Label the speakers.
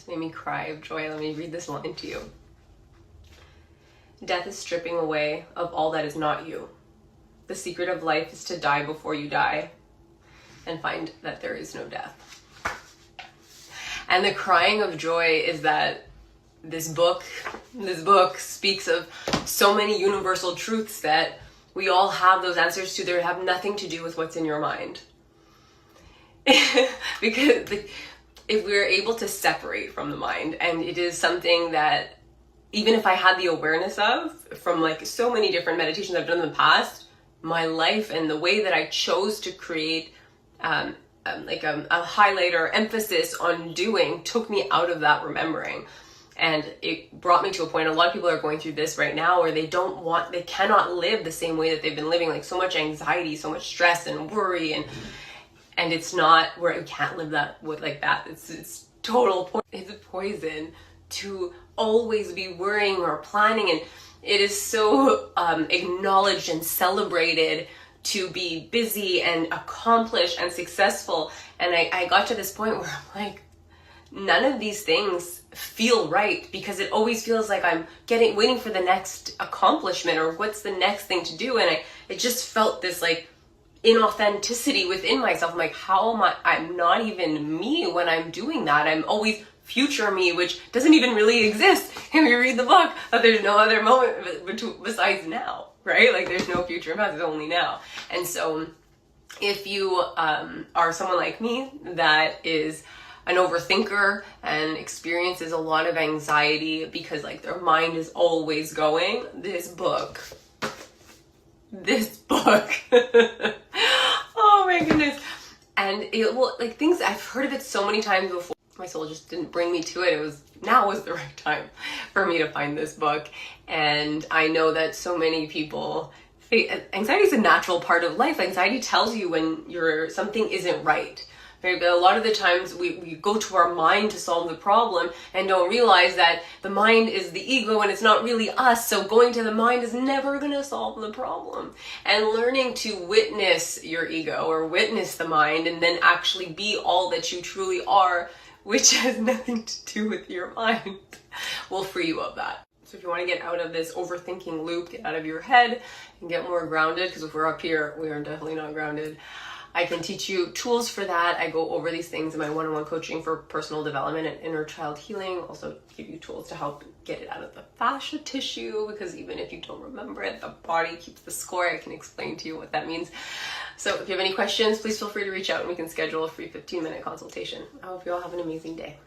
Speaker 1: just made me cry of joy. Let me read this line to you. Death is stripping away of all that is not you. The secret of life is to die before you die and find that there is no death. And the crying of joy is that this book speaks of so many universal truths that we all have those answers to. They have nothing to do with what's in your mind. Because if we're able to separate from the mind, and it is something that even if I had the awareness of from like so many different meditations I've done in the past, my life and the way that I chose to create a highlight or emphasis on doing took me out of that remembering. And it brought me to a point, a lot of people are going through this right now where they cannot live the same way that they've been living, like so much anxiety, so much stress and worry, and it's not where you can't live that with like that. It's poison to always be worrying or planning, and it is so acknowledged and celebrated to be busy and accomplished and successful. And I got to this point where I'm like, none of these things feel right, because it always feels like I'm waiting for the next accomplishment or what's the next thing to do. And it just felt this like inauthenticity within myself. I'm like, how am I'm not even me when I'm doing that. I'm always future me, which doesn't even really exist. And we read the book that there's no other moment besides now, right? Like there's no future and past, it's only now. And so if you are someone like me that is an overthinker and experiences a lot of anxiety because like their mind is always going, this book, oh my goodness. And it will, like, things, I've heard of it so many times before. My soul just didn't bring me to it. Now was the right time for me to find this book. And I know that so many people, anxiety is a natural part of life. Anxiety tells you when something isn't right. Right? But a lot of the times we go to our mind to solve the problem and don't realize that the mind is the ego and it's not really us. So going to the mind is never going to solve the problem. And learning to witness your ego or witness the mind and then actually be all that you truly are, which has nothing to do with your mind, will free you of that. So if you want to get out of this overthinking loop, get out of your head and get more grounded, because if we're up here, we are definitely not grounded. I can teach you tools for that. I go over these things in my one-on-one coaching for personal development and inner child healing. Also give you tools to help get it out of the fascia tissue, because even if you don't remember it, the body keeps the score. I can explain to you what that means. So if you have any questions, please feel free to reach out and we can schedule a free 15-minute consultation. I hope you all have an amazing day.